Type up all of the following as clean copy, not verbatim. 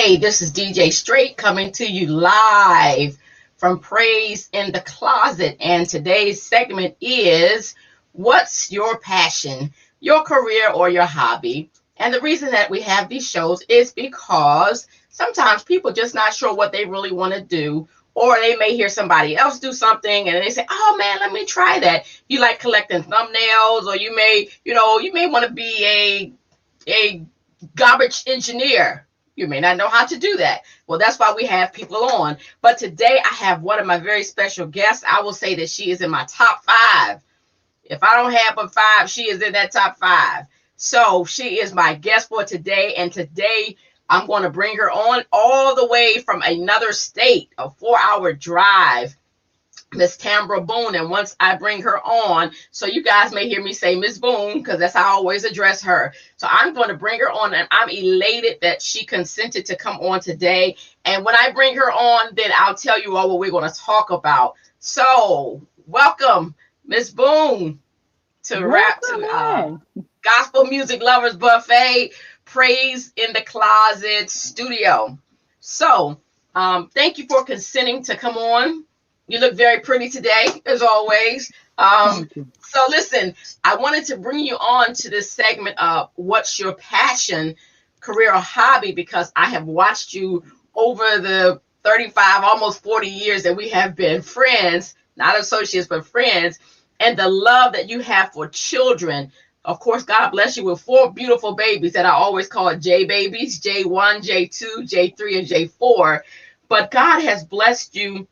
Hey, this is DJ Straight coming to you live from Praise in the Closet. And today's segment is What's Your Passion, Your Career, or Your Hobby? And the reason that we have these shows is because sometimes people just not sure what they really want to do, or they may hear somebody else do something and they say, oh man, let me try that. You like collecting thumbnails, or you may want to be a garbage engineer. You may not know how to do that. Well, that's why we have people on. But today I have one of my very special guests. I will say that she is in my top five. If I don't have a five, she is in that top five. So she is my guest for today. And today I'm going to bring her on all the way from another state, a 4-hour drive. Miss Tambra Boone, and once I bring her on, so you guys may hear me say Miss Boone because that's how I always address her. So I'm going to bring her on, and I'm elated that she consented to come on today. And when I bring her on, then I'll tell you all what we're going to talk about. So welcome, Miss Boone, Welcome in. Gospel Music Lovers Buffet, Praise in the Closet Studio. So thank you for consenting to come on. You look very pretty today, as always. Thank you. So listen, I wanted to bring you on to this segment of What's Your Passion, Career, or Hobby, because I have watched you over the 35, almost 40 years that we have been friends, not associates, but friends, and the love that you have for children. Of course, God bless you with 4 beautiful babies that I always call J babies, J1, J2, J3, and J4. But God has blessed you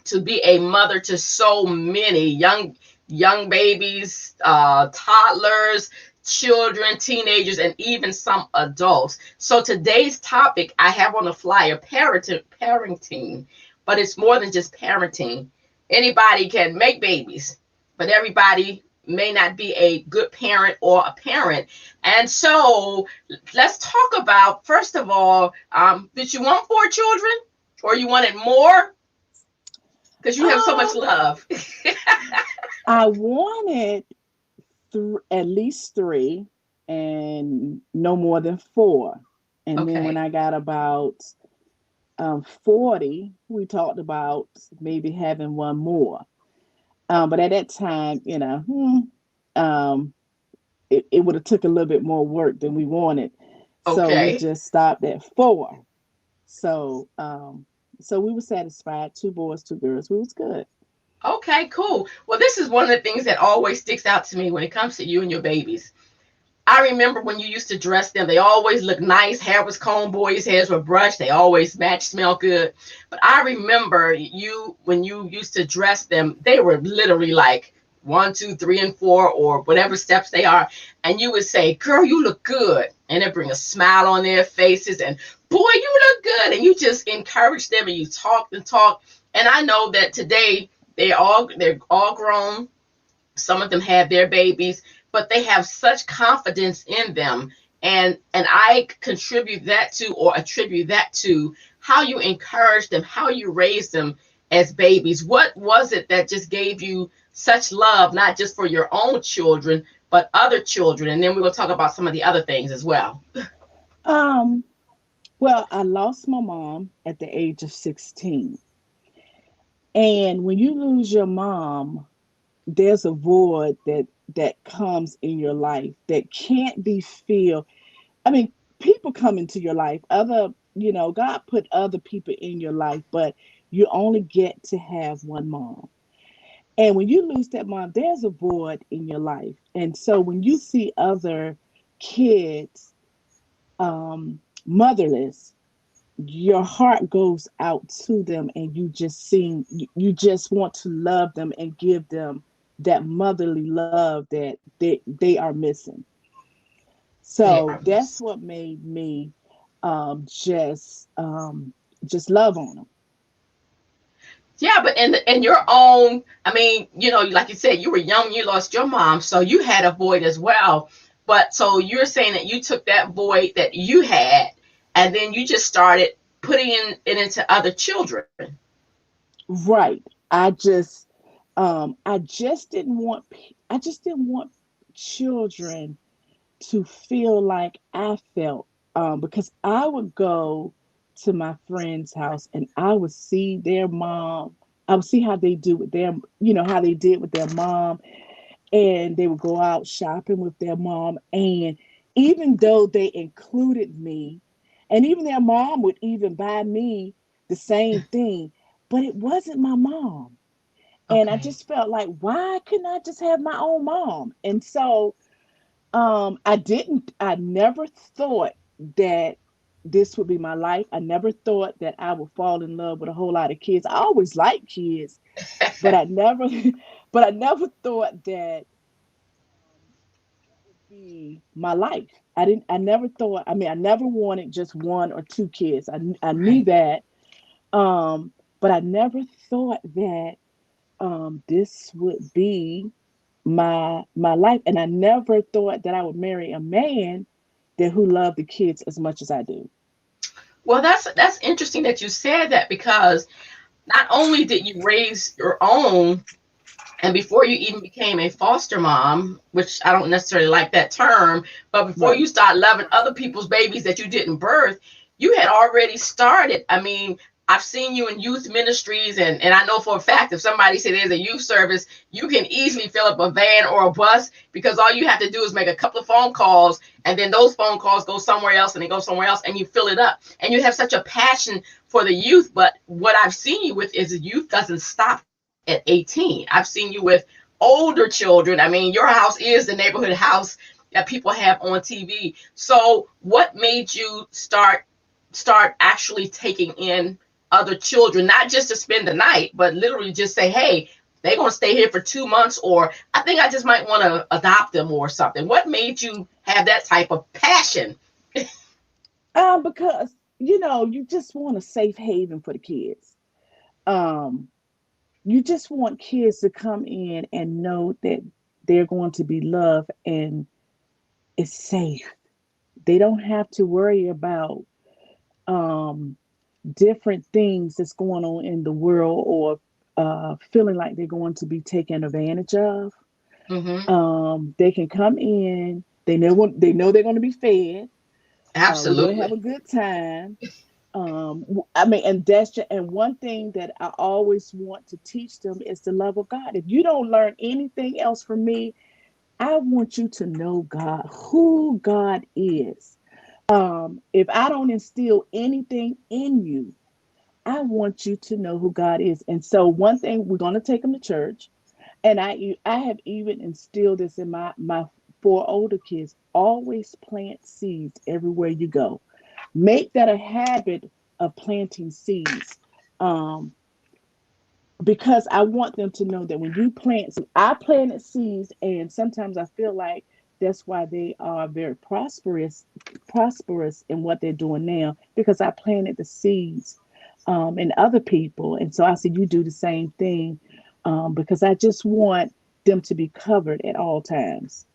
to be a mother to so many young babies, toddlers, children, teenagers, and even some adults. So today's topic I have on the flyer, parenting, but it's more than just parenting. Anybody can make babies, but everybody may not be a good parent or a parent. And so let's talk about, first of all, did you want 4 children, or you wanted more? Because you have so much Um, love. I wanted at least 3 and no more than 4. And then when Okay. I got about 40, we talked about maybe having one more. But at that time, um, it would have took a little bit more work than we wanted. So we Okay. just stopped at 4. So so we were satisfied. 2 boys, 2 girls. We was good. Okay, cool. Well, this is one of the things that always sticks out to me when it comes to you and your babies. I remember when you used to dress them, they always looked nice. Hair was combed, boys' hairs were brushed. They always matched, smell good. But I remember you when you used to dress them, they were literally like 1, 2, 3, and 4, or whatever steps they are. And you would say, girl, you look good. And it bring a smile on their faces. And boy, you look good. And you just encourage them and you talk and talk. And I know that today they're all grown. Some of them have their babies, but they have such confidence in them. And I contribute that to, or attribute that to, how you encourage them, how you raise them as babies. What was it that just gave you such love, not just for your own children, but other children? And then we're going to talk about some of the other things as well. Um, well, I lost my mom at the age of 16. And when you lose your mom, there's a void that comes in your life that can't be filled. I mean, people come into your life, God put other people in your life, but you only get to have one mom. And when you lose that mom, there's a void in your life. And so when you see other kids motherless, your heart goes out to them, and you just want to love them and give them that motherly love that they are missing. They So are. that's what made me um, just um, just love on them. Yeah, but in your own, I mean, like you said, you were young, you lost your mom, so you had a void as well. But so you're saying that you took that void that you had, and then you just started putting it into other children. Right. I just didn't want children to feel like I felt, because I would go to my friend's house, and I would see their mom. I would see how they do with their, how they did with their mom, and they would go out shopping with their mom. And even though they included me, and even their mom would even buy me the same thing, but it wasn't my mom. And I Okay. just felt like, why couldn't I just have my own mom? And so I never thought that this would be my life. I never thought that I would fall in love with a whole lot of kids. I always liked kids, but I never, but I never thought that would be my life. I never thought, I never wanted just one or two kids. I knew Right. that, but I never thought that this would be my life, and I never thought that I would marry a man that who loved the kids as much as I do. Well, that's interesting that you said that because not only did you raise your own, and before you even became a foster mom, which I don't necessarily like that term, but before Right. you start loving other people's babies that you didn't birth, you had already started. I mean, I've seen you in youth ministries, and I know for a fact if somebody said there's a youth service, you can easily fill up a van or a bus because all you have to do is make a couple of phone calls, and then those phone calls go somewhere else and they go somewhere else, and you fill it up. And you have such a passion for the youth. But what I've seen you with is the youth doesn't stop at 18. I've seen you with older children. I mean, your house is the neighborhood house that people have on TV. So, what made you start actually taking in other children, not just to spend the night, but literally just say, "Hey, they're gonna stay here for 2 months," or "I think I just might want to adopt them," or something. What made you have that type of passion? Because you just want a safe haven for the kids. Um, you just want kids to come in and know that they're going to be loved and it's safe. They don't have to worry about um, different things that's going on in the world, or feeling like they're going to be taken advantage of. Hmm. They can come in. They know they're going to be fed. We're going to have Absolutely. a good time. And and one thing that I always want to teach them is the love of God. If you don't learn anything else from me, I want you to know God, who God is. If I don't instill anything in you, I want you to know who God is. And so, one thing, we're going to take them to church, and I have even instilled this in my four older kids. Always plant seeds everywhere you go. Make that a habit of planting seeds. Um, because I want them to know that when you plant, I planted seeds, and sometimes I feel like that's why they are very prosperous in what they're doing now, because I planted the seeds in other people. And so I said, you do the same thing, because I just want them to be covered at all times.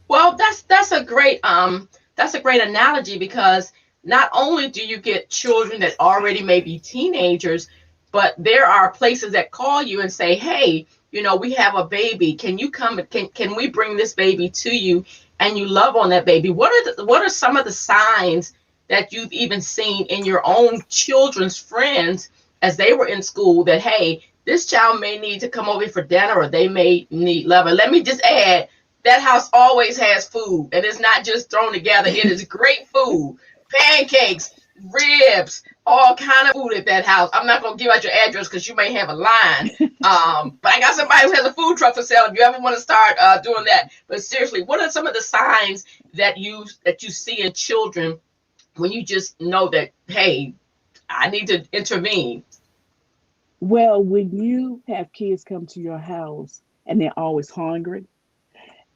Well, that's a great analogy because not only do you get children that already may be teenagers, but there are places that call you and say, "Hey, we have a baby. Can you come? Can we bring this baby to you?" And you love on that baby. What are some of the signs that you've even seen in your own children's friends as they were in school that, hey, this child may need to come over for dinner or they may need love? And let me just add, that house always has food, and it's not just thrown together. It is great food, pancakes, ribs, all kind of food at that house. I'm not gonna give out your address because you may have a line. But I got somebody who has a food truck for sale. If you ever want to start doing that, but seriously, what are some of the signs that you see in children when you just know that, hey, I need to intervene? Well, when you have kids come to your house and they're always hungry,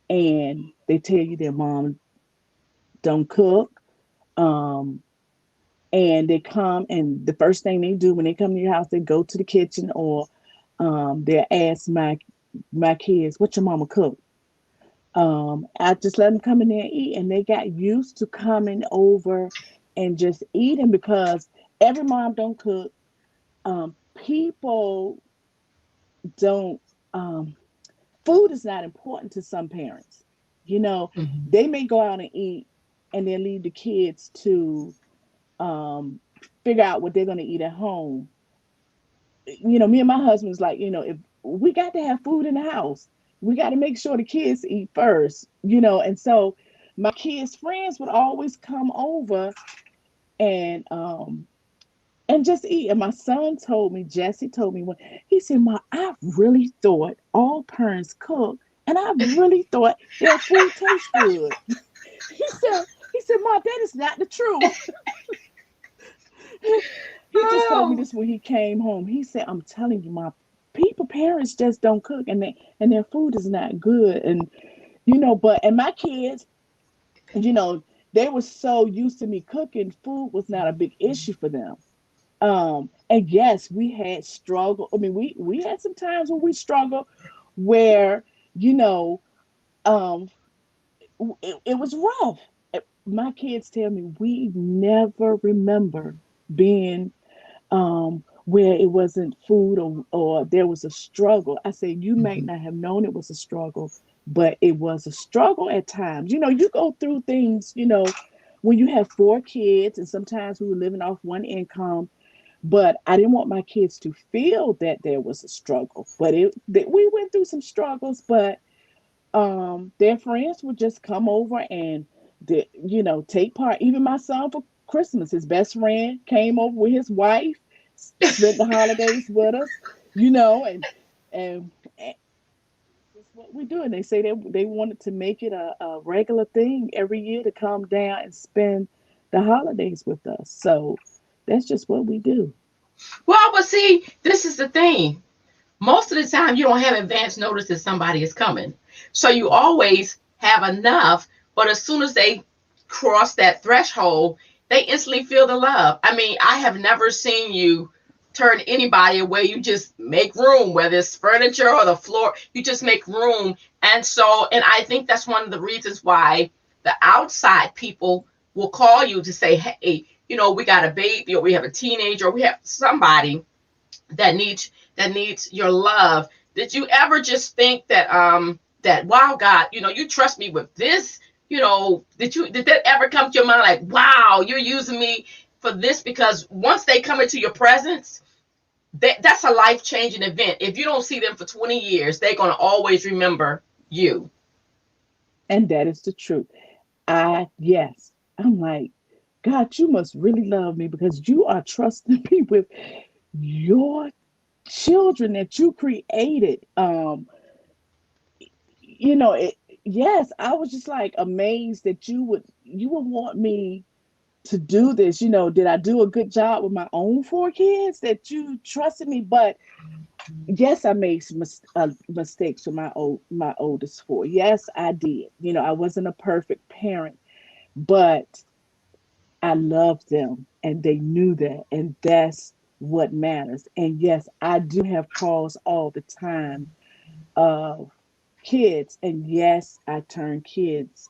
and they tell you their mom don't cook, um, and they come, and the first thing they do when they come to your house, they go to the kitchen, or they ask my kids, "What your mama cook?" I just let them come in there and eat, and they got used to coming over and just eating, because every mom don't cook. People don't. Food is not important to some parents. You know, Mhm. they may go out and eat, and then leave the kids to um, figure out what they're going to eat at home, me and my husband's like, if we got to have food in the house, we got to make sure the kids eat first, and so my kids' friends would always come over and just eat. And my son told me, Jesse told me, when he said, "Ma, I really thought all parents cook, and I really thought their food tastes good." He said, "Ma, that is not the truth." He just told me Oh, this when he came home. He said, "I'm telling you, my parents just don't cook, and their food is not good." And but and my kids, you know, they were so used to me cooking, food was not a big issue for them. And yes, we had struggle. I mean, we had some times when we struggled, where you know, um, it was rough. My kids tell me we never remember being where it wasn't food, or there was a struggle. I say, you might mhm. not have known it was a struggle, but it was a struggle at times. You go through things, when you have four kids, and sometimes we were living off one income. But I didn't want my kids to feel that there was a struggle. But we went through some struggles, but their friends would just come over and take part. Even my son, for Christmas, his best friend came over with his wife, spent the holidays with us, and that's what we do. And they say they wanted to make it a regular thing every year to come down and spend the holidays with us. So that's just what we do. Well, but see, this is the thing. Most of the time, you don't have advance notice that somebody is coming. So you always have enough, but as soon as they cross that threshold, they instantly feel the love. I mean, I have never seen you turn anybody away. You just make room, whether it's furniture or the floor, you just make room. And I think that's one of the reasons why the outside people will call you to say, hey, we got a baby, or we have a teenager, or we have somebody that needs your love. Did you ever just think that wow, God, you trust me with this? Did that ever come to your mind, like, wow, you're using me for this? Because once they come into your presence, that's a life-changing event. If you don't see them for 20 years, they're going to always remember you. And that is the truth. Yes, I'm like, God, you must really love me because you are trusting me with your children that you created. You know, it, yes, I was just like amazed that you would want me to do this. Did I do a good job with my own four kids that you trusted me? But yes, I made some mistakes with my oldest four. Yes, I did. I wasn't a perfect parent, but I loved them and they knew that. And that's what matters. And yes, I do have calls all the time of kids. And yes, I turn kids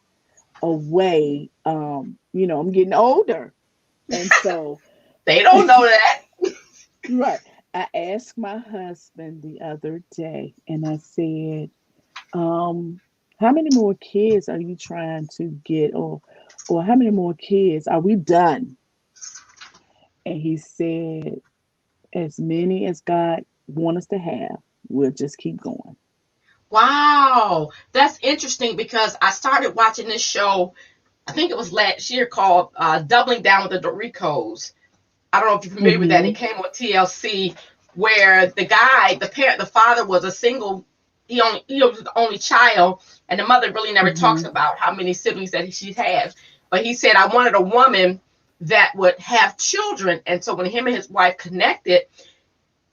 away. I'm getting older. And so, They don't know that. right. I asked my husband the other day and I said, um, how many more kids are you trying to get, or how many more kids are we done? And he said, as many as God want us to have, we'll just keep going. Wow, that's interesting because I started watching this show. I think it was last year, called Doubling Down with the Doricos. I don't know if you're familiar with that. It Mm-hmm. came on TLC, where the father was a single. He was the only child, and the mother really never talks Mm-hmm. about how many siblings that she has. But he said, I wanted a woman that would have children. And so when him and his wife connected,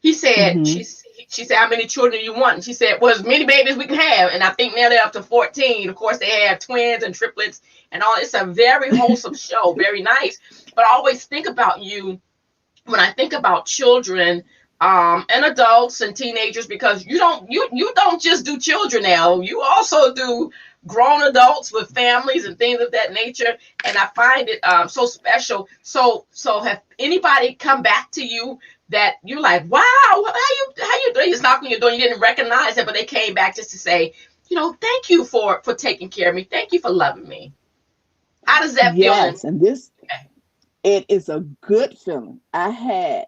he said, Mm-hmm. she said, how many children do you want? And she said, well, as many babies we can have. And I think now they're up to 14. Of course, they have twins and triplets and all. It's a very wholesome show, very nice. But I always think about you when I think about children, and adults and teenagers, because you don't just do children now. You also do grown adults with families and things of that nature. And I find it so special. So have anybody come back to you that you're like, wow, how you doing? It's knocking your door. You didn't recognize it, but they came back just to say, thank you for taking care of me. Thank you for loving me. How does that feel? Yes, and this Okay. It is a good feeling. I had,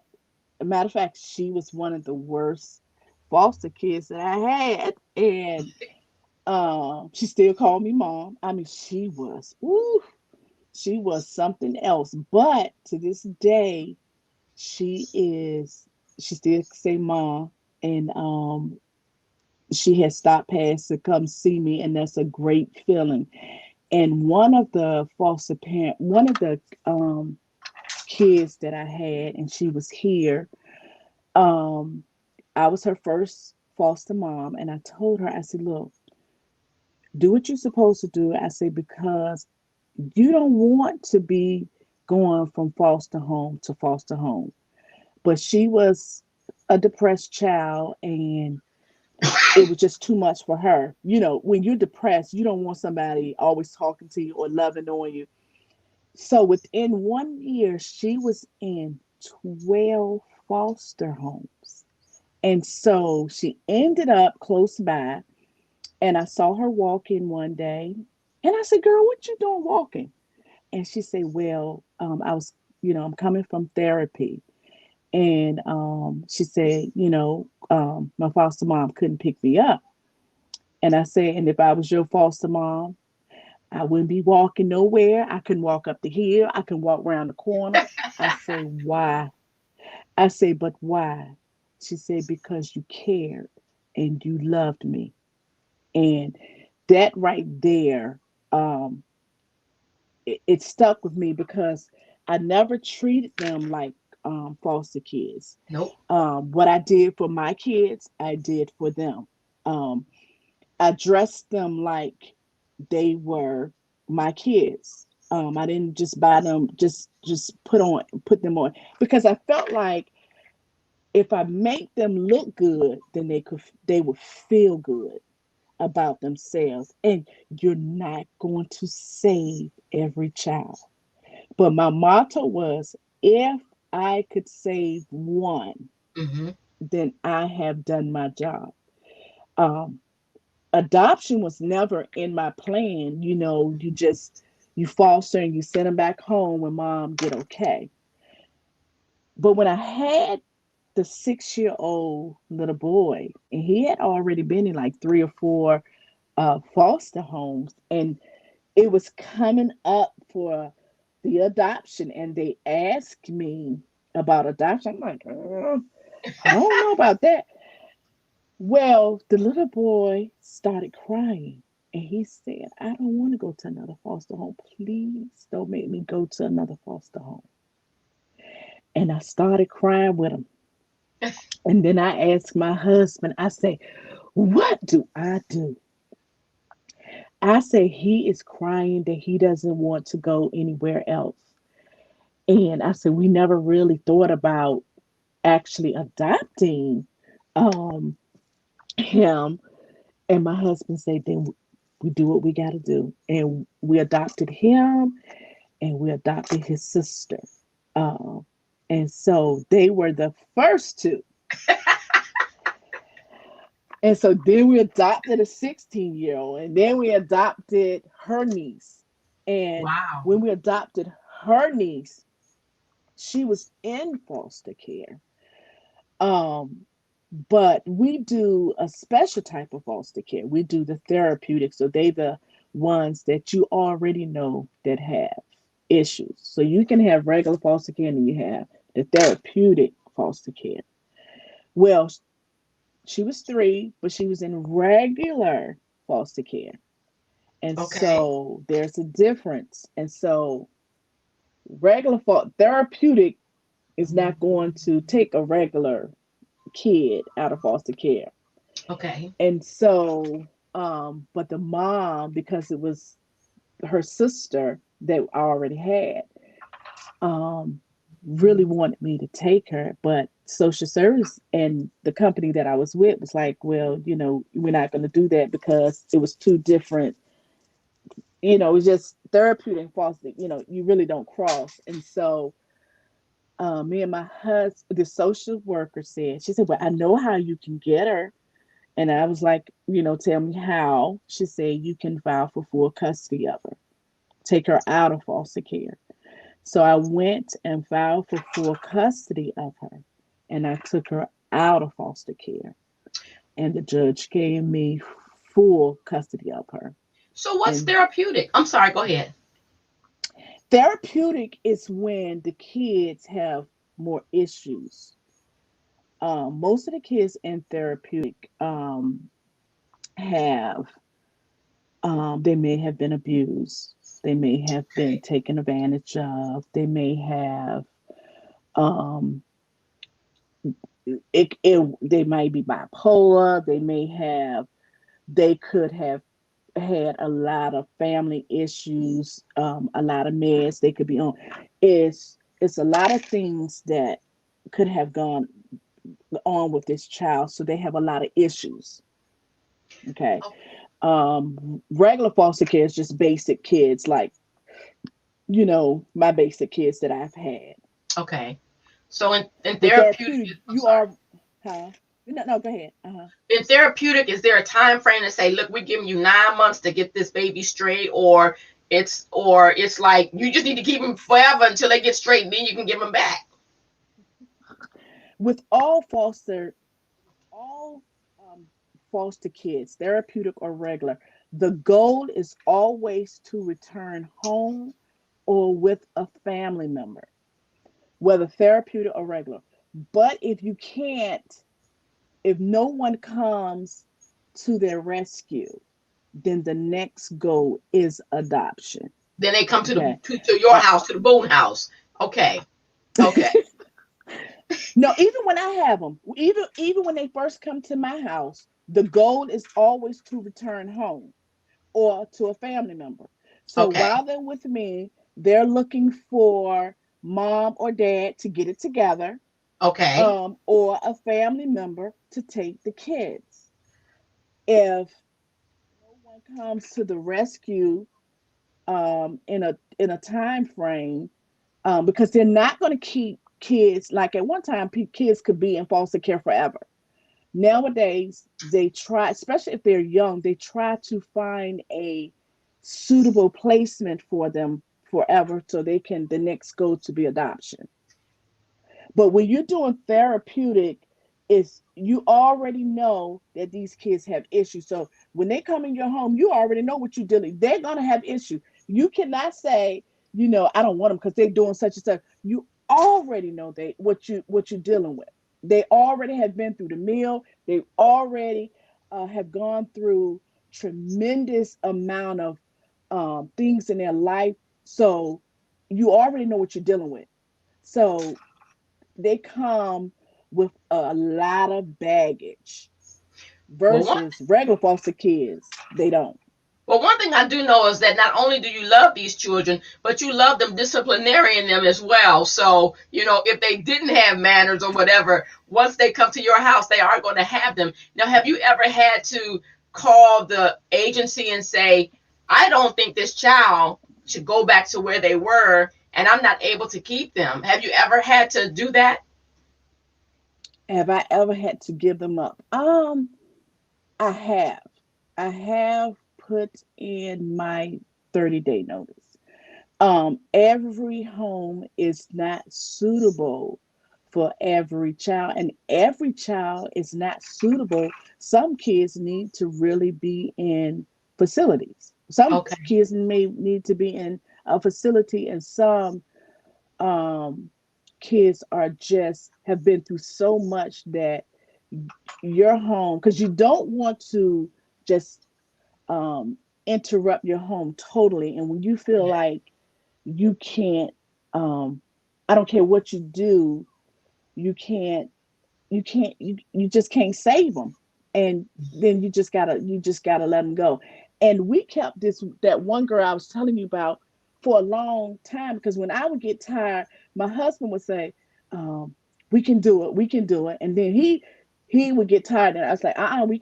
a matter of fact, she was one of the worst foster kids that I had. And she still called me mom. I mean, she was, ooh, she was something else. But to this day, she is, she still say mom. And she has stopped past to come see me, and that's a great feeling. And one of the foster parent, one of the kids that I had, and she was here. Um, I was her first foster mom, and I told her, I said, "Look, do what you're supposed to do." I said, because you don't want to be going from foster home to foster home. But she was a depressed child, and it was just too much for her. You know, when you're depressed, you don't want somebody always talking to you or loving on you. So within 1 year, she was in 12 foster homes. And so she ended up close by, and I saw her walking one day. And I said, "Girl, what you doing walking?" And she said, "Well, I was, I'm coming from therapy." And she said, my foster mom couldn't pick me up. And I said, "And if I was your foster mom, I wouldn't be walking nowhere. I couldn't walk up the hill. I can walk around the corner." I say, "Why?" I say, "But why?" She said, "Because you cared and you loved me." And that right there, um, it stuck with me because I never treated them like foster kids. Nope. What I did for my kids, I did for them. Um, I dressed them like they were my kids. I didn't just buy them, just put them on, because I felt like if I make them look good, then they would feel good about themselves. And you're not going to save every child. But my motto was, if I could save one, Mm-hmm. then I have done my job. Um, Adoption was never in my plan. You foster and you send them back home when mom get okay. But when I had the 6-year old little boy, and he had already been in like three or four foster homes, and it was coming up for the adoption, and they asked me about adoption. I'm like, I don't know about that. Well, the little boy started crying, and he said, "I don't want to go to another foster home. Please don't make me go to another foster home." And I started crying with him. And then I asked my husband, I say, "What do I do?" I say, "He is crying that he doesn't want to go anywhere else." And I said, "We never really thought about actually adopting um, him." And my husband said, "Then we do what we got to do." And we adopted him, and we adopted his sister. Um, and so they were the first two. And so then we adopted a 16-year-old, and then we adopted her niece. And Wow. when we adopted her niece, she was in foster care. Um, but we do a special type of foster care. We do the therapeutic. So they the ones that you already know that have issues. So you can have regular foster care, and then you have the therapeutic foster care. Well, she was 3, but she was in regular foster care. And Okay. so there's a difference. And so therapeutic is not going to take a regular kid out of foster care. Okay. And so, but the mom, because it was her sister that I already had, um, really wanted me to take her. But social service and the company that I was with was like, "Well, we're not going to do that because it was two different, it was just therapeutic and foster, you really don't cross." And so, me and my husband, the social worker said, she said, "Well, I know how you can get her." And I was like, "Tell me how." She said, "You can file for full custody of her, take her out of foster care." So I went and filed for full custody of her, and I took her out of foster care, and the judge gave me full custody of her. So what's And therapeutic? I'm sorry, go ahead. therapeutic is when the kids have more issues. Most of the kids in therapeutic have they may have been abused, they may have been Okay. taken advantage of, they may have um, they might be bipolar, they could have had a lot of family issues, a lot of meds they could be on. It's a lot of things that could have gone on with this child, so they have a lot of issues. Okay. Oh, Regular foster care is just basic kids, like my basic kids that I've had. okay. So in With therapeutic, therapeutic, I'm you sorry. are, huh? No, no, go ahead. Uh-huh. In therapeutic, is there a time frame to say, look, we're giving you 9 months to get this baby straight, or it's like you just need to keep them forever until they get straight, and then you can give them back? With all foster kids, therapeutic or regular, the goal is always to return home or with a family member, whether therapeutic or regular. But if you can't, if no one comes to their rescue, then the next goal is adoption. Then they come to the Okay. to your Uh, house, to the Boone house. Okay, okay, no, even when I have them, even when they first come to my house, the goal is always to return home or to a family member. So okay, while they're with me, they're looking for mom or dad to get it together, okay. or a family member to take the kids. If no one comes to the rescue in a time frame, because they're not going to keep kids, like at one time kids could be in foster care forever. Nowadays they try, especially if they're young, they try to find a suitable placement for them forever so they can the next go to be adoption. But when you're doing therapeutic, is you already know that these kids have issues. So when they come in your home, you already know what you're dealing. They're gonna have issues. You cannot say, I don't want them because they're doing such and such. You already know what you're dealing with. They already have been through the meal. They already have gone through tremendous amount of things in their life. So you already know what you're dealing with. So they come with a lot of baggage Well, one versus regular foster kids. They don't. Well, one thing I do know is that not only do you love these children, but you love them disciplinarian them as well. So, if they didn't have manners or whatever, once they come to your house, they are going to have them. Now, have you ever had to call the agency and say, I don't think this child should go back to where they were, and I'm not able to keep them? Have you ever had to do that? Have I ever had to give them up? I have. I have put in my 30-day notice. Every home is not suitable for every child, and every child is not suitable. Some kids need to really be in facilities. Some Okay. kids may need to be in a facility, and some um, kids are just have been through so much that your home, because you don't want to just interrupt your home totally. And when you feel Yeah. like you can't, I don't care what you do, you can't, you just can't save them. And then you just gotta let them go. And we kept that one girl I was telling you about for a long time, because when I would get tired, my husband would say, um, we can do it, we can do it. And then he would get tired, and I was like, we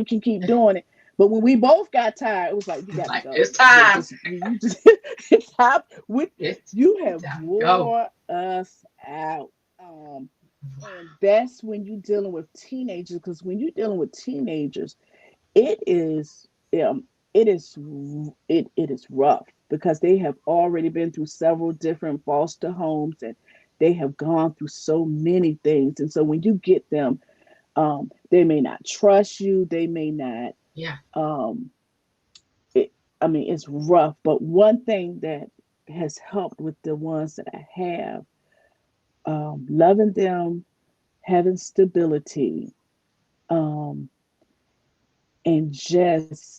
can keep doing it. But when we both got tired, it was like, you got to Like, go. it's time. Just you just it's time. It's You have time to go. wore us out. And that's when you're dealing with teenagers, because when you're dealing with teenagers, it is. it is it is rough because they have already been through several different foster homes, and they have gone through so many things. And so when you get them, they may not trust you, they may not, Yeah. um, it, I mean, it's rough. But one thing that has helped with the ones that I have, loving them, having stability, um, and just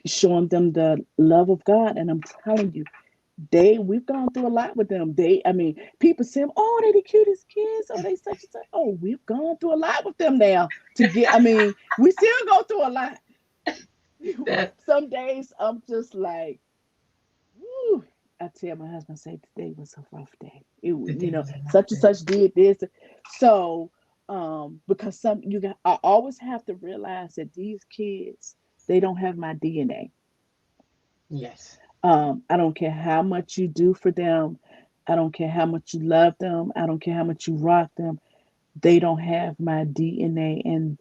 showing them the love of God. And I'm telling you, we've gone through a lot with them. I mean, people say, "Oh, they the cutest kids. Oh, they such and such." Oh, we've gone through a lot with them now. I mean, we still go through a lot. That Some days I'm just like, woo. I tell my husband, say today was a rough day. the day was a rough Such and day. such did this. So, because I always have to realize that these kids, they don't have my DNA. Yes. I don't care how much you do for them. I don't care how much you love them. I don't care how much you rock them. They don't have my DNA, and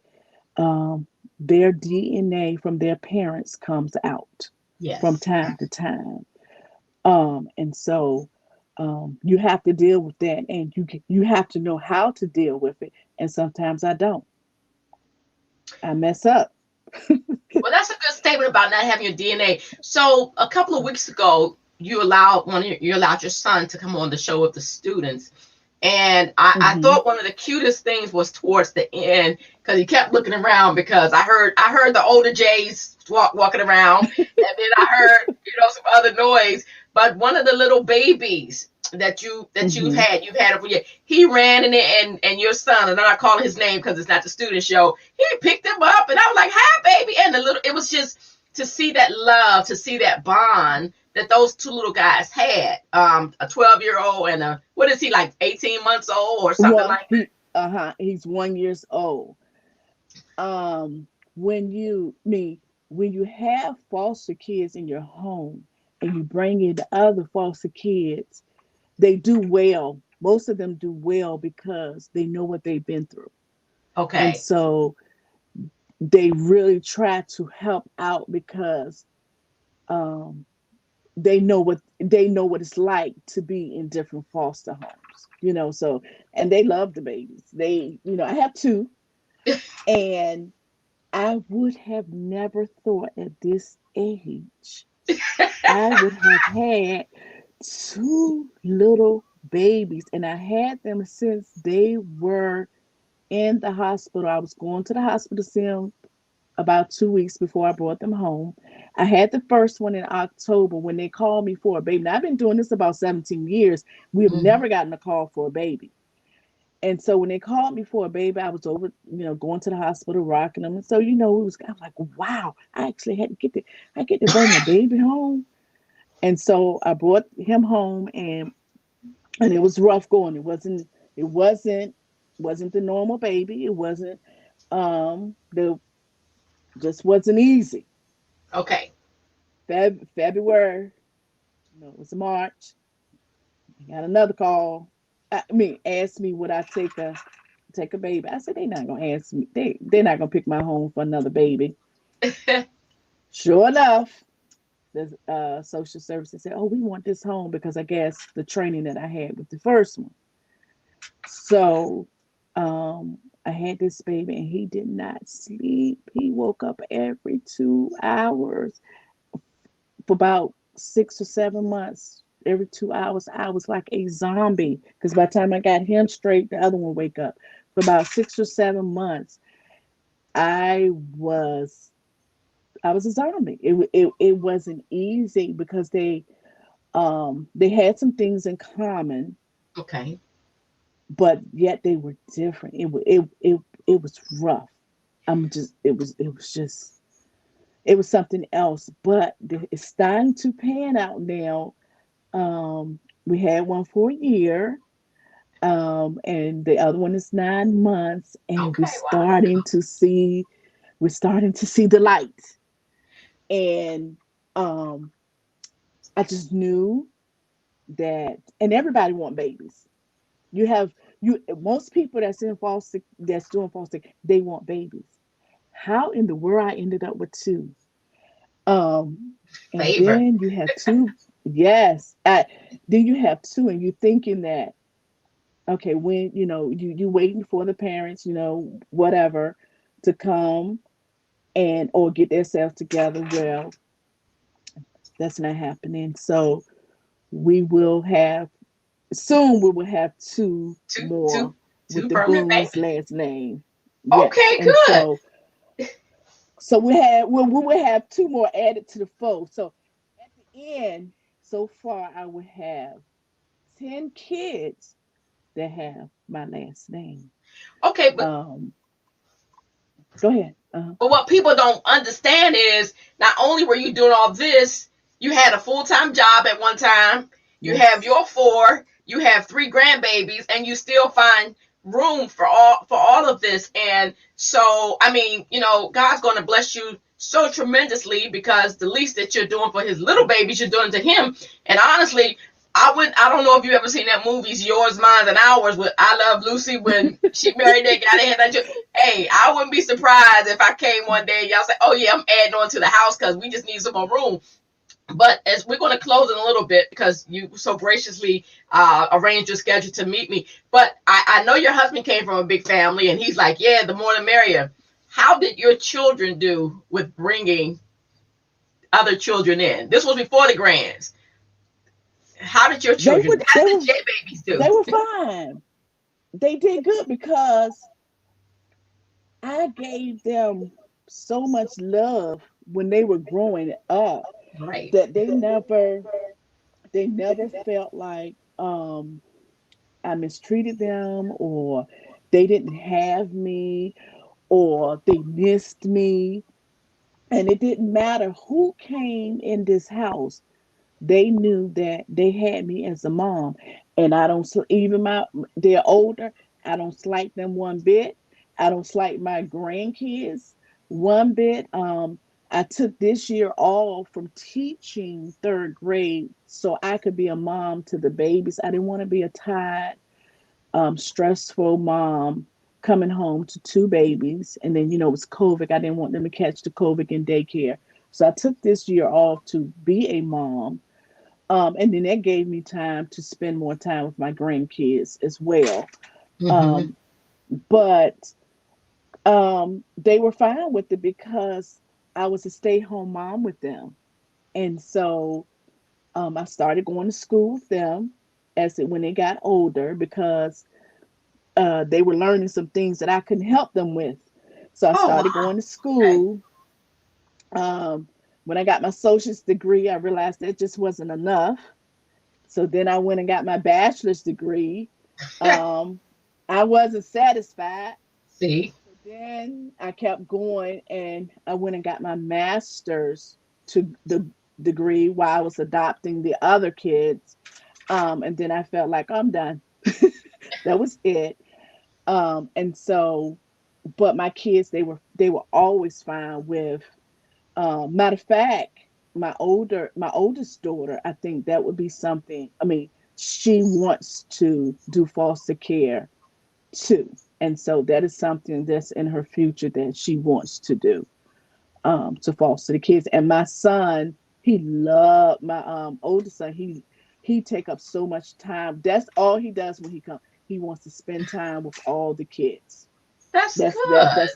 um, their DNA from their parents comes out from Yes. time to time. And so you have to deal with that, and you have to know how to deal with it. And sometimes I don't. I mess up. Well, that's a good statement about not having your DNA. So a couple of weeks ago, you allowed your son to come on the show with the students. And I Hmm. thought one of the cutest things was towards the end because he kept looking around because I heard the older Jays walking around, and then I heard some other noise. But one of the little babies that Hmm. you've had over here, he ran in it, and your son, and I'm not calling his name because it's not the student show. He picked him up, and I was like, "Hi, baby!" And the little, it was just to see that love, to see that bond that those two little guys had, a 12-year-old and a, what is he, like 18 months old or something Well, like that? he's 1 years old. um when you have foster kids in your home and you bring in other foster kids, they do well. Most of them do well because they know what they've been through, and Okay. so they really try to help out because um they know what it's like to be in different foster homes, so, and they love the babies. I have two, and I would have never thought at this age I would have had two little babies. And I had them since they were in the hospital. I was going to the hospital to see them about 2 weeks before I brought them home. I had the first one in October when they called me for a baby. Now, I've been doing this about 17 years. We have Hmm. never gotten a call for a baby. And so when they called me for a baby, I was over, going to the hospital, rocking them. And so, I was like, wow, I actually had to I get to bring a baby home. And so I brought him home, and it was rough going. It wasn't the normal baby. It wasn't, the just wasn't easy. Okay. February, no, it was March. I got another call. Asked me would I take a baby. I said, they not gonna ask me. They're not gonna pick my home for another baby. Sure enough, the social services said, "Oh, we want this home because I guess the training that I had with the first one." So, I had this baby, and he did not sleep. He woke up every 2 hours for about 6 or 7 months. Every 2 hours, I was like a zombie because by the time I got him straight, the other one would wake up. For about 6 or 7 months, I was I was a zombie. It wasn't easy because they had some things in common, Okay. but yet they were different. It was rough. It was something else, but it's starting to pan out now. We had one for a year, and the other one is 9 months, and Okay. Wow. we're starting to see the light. And um, I just knew that, and everybody want babies. You have most people that's doing foster, they want babies. How in the world I ended up with two? Um, and Favor. then you have two. Yes, then you have two, and you're thinking that okay, when you waiting for the parents, whatever, to come and or get themselves together. Well, that's not happening. So we will have soon. We will have two Two, more two, with two the permanent Boone's babies. last name. Yes, Okay, and good. so we will have two more added to the fold. So at the end, so far I will have 10 kids that have my last name. Okay, but Um, Go ahead. But what people don't understand is not only were you doing all this, you had a full time job at one time, you have Yes. your four, you have three grandbabies, and you still find room for all of this. And so, I mean, God's going to bless you so tremendously because the least that you're doing for his little babies, you're doing to him. And honestly, I don't know if you ever seen that movies Yours, Mine, and Ours with I Love Lucy when she married that guy. They had that. Hey, I wouldn't be surprised if I came one day and y'all say, "Oh yeah, I'm adding on to the house because we just need some more room." But as we're going to close in a little bit because you so graciously arranged your schedule to meet me. But I know your husband came from a big family, and he's like, "Yeah, the more the merrier." How did your children do with bringing other children in? This was before the grands. How did your They children? would How they did were the J babies they do? were fine. They did good because I gave them so much love when they were growing up Right. that they never felt like I mistreated them or they didn't have me or they missed me. And it didn't matter who came in this house. They knew that they had me as a mom. And I don't, even they're older. I don't slight them one bit. I don't slight my grandkids one bit. I took this year off from teaching third grade so I could be a mom to the babies. I didn't want to be a tired, stressful mom coming home to two babies. And then, it was COVID. I didn't want them to catch the COVID in daycare. So I took this year off to be a mom. And then that gave me time to spend more time with my grandkids as well. Mm-hmm. Um, but they were fine with it because I was a stay-home mom with them. And so I started going to school with them when they got older because they were learning some things that I couldn't help them with. So I Oh started wow. going to Okay. school. Um, when I got my associate's degree, I realized that just wasn't enough. So then I went and got my bachelor's degree. Um, I wasn't satisfied. See. So then I kept going and I went and got my master's to the degree while I was adopting the other kids. And then I felt like I'm done. That was it. And so, but my kids, they were always fine with. Matter of fact, my oldest daughter, I think that would be something. I mean, she wants to do foster care too, and so that is something that's in her future that she wants to do, to foster the kids. And my son, he loved my oldest son. He take up so much time. That's all he does when he comes. He wants to spend time with all the kids. That's That's that. good.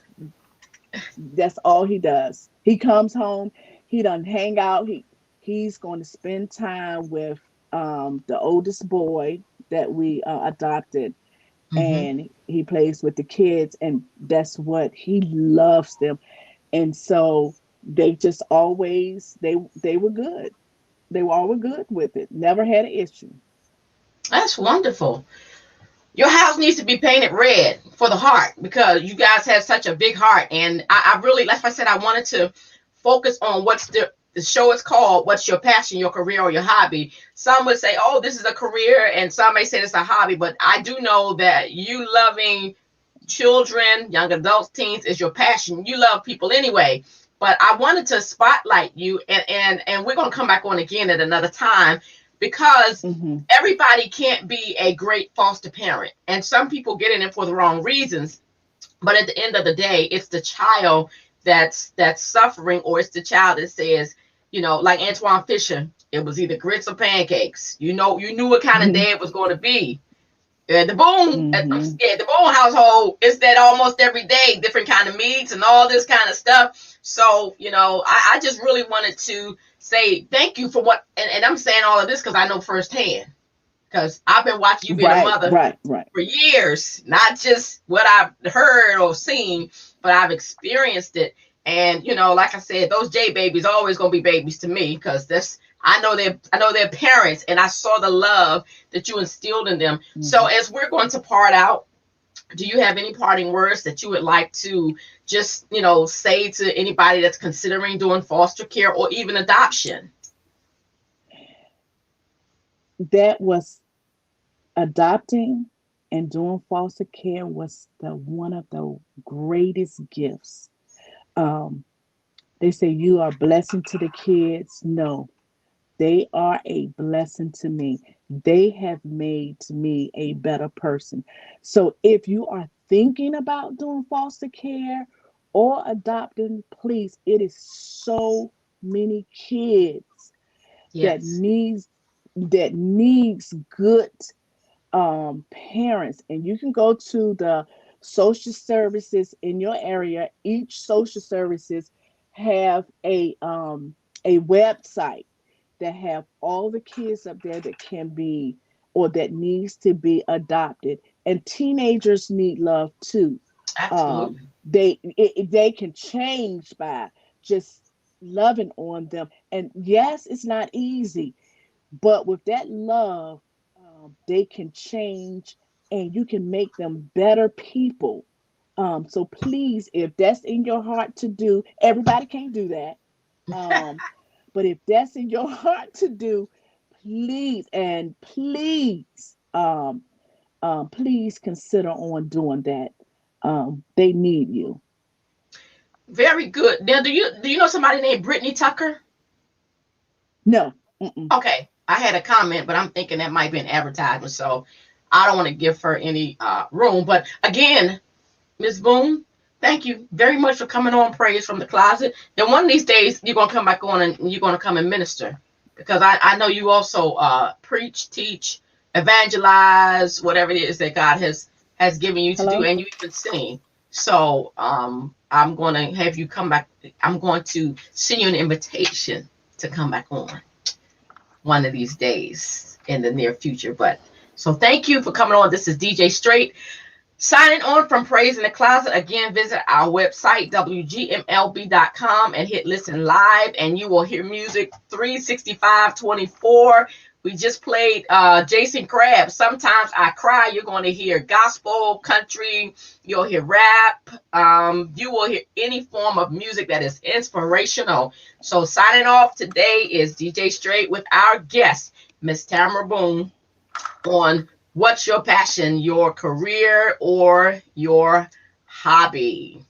That's all he does. He comes home, he doesn't hang out. He's going to spend time with the oldest boy that we adopted, Mm-hmm. and he plays with the kids, and that's what he loves them. And so they just always they were good. They were always good with it. Never had an issue. That's wonderful. Your house needs to be painted red for the heart because you guys have such a big heart. And I really, like I said, I wanted to focus on what's the show is called What's Your Passion, Your Career, or Your Hobby. Some would say, oh, this is a career, and some may say it's a hobby. But I do know that you loving children, young adults, teens is your passion. You love people anyway. But I wanted to spotlight you, and we're gonna come back on again at another time because Hmm. everybody can't be a great foster parent, and some people get in it for the wrong reasons. But at the end of the day, it's the child that's suffering, or it's the child that says, like Antoine Fisher, it was either grits or pancakes. You knew what kind of day it was going to be. Mm-hmm. The Boone household is that almost every day, different kind of meats and all this kind of stuff. So, I just really wanted to say thank you for and I'm saying all of this because I know firsthand, because I've been watching you being a Right, mother right, right. for years, not just what I've heard or seen, but I've experienced it. And like I said, those J babies are always gonna be babies to me, because that's I know their parents, and I saw the love that you instilled in them. So Mm-hmm. as we're going to part out, do you have any parting words that you would like to just say to anybody that's considering doing foster care or even adoption? That was adopting and doing foster care was the one of the greatest gifts. Um, they say you are a blessing to the kids. No, they are a blessing to me. They have made me a better person. So if you are thinking about doing foster care or adopting, please, it is so many kids that Yes, needs good parents. And you can go to the social services in your area. Each social services have a website that have all the kids up there that can be or that needs to be adopted. And teenagers need love too. absolutely. They can change by just loving on them. And yes, it's not easy, but with that love, they can change and you can make them better people. So please, if that's in your heart to do, everybody can't do that. Um, but if that's in your heart to do, please and please consider on doing that. They need you. Very good. Now, do you know somebody named Brittany Tucker? No. Mm-mm. Okay, I had a comment, but I'm thinking that might be an advertisement, so I don't want to give her any room. But again, Miss Boone, thank you very much for coming on Praise from the Closet. Then one of these days, you're gonna come back on and you're gonna come and minister, because I know you also preach, teach, evangelize, whatever it is that God has given you to do, Hello. and you even sing. So I'm going to have you come back. I'm going to send you an invitation to come back on one of these days in the near future. But so thank you for coming on. This is DJ Straight signing on from Praise in the Closet. Again, visit our website, WGMLB.com, and hit listen live, and you will hear music 365/24. We just played Jason Krabs. Sometimes I Cry. You're going to hear gospel, country, you'll hear rap, you will hear any form of music that is inspirational. So signing off today is DJ Straight with our guest, Miss Tamara Boone, on what's your passion, your career or your hobby.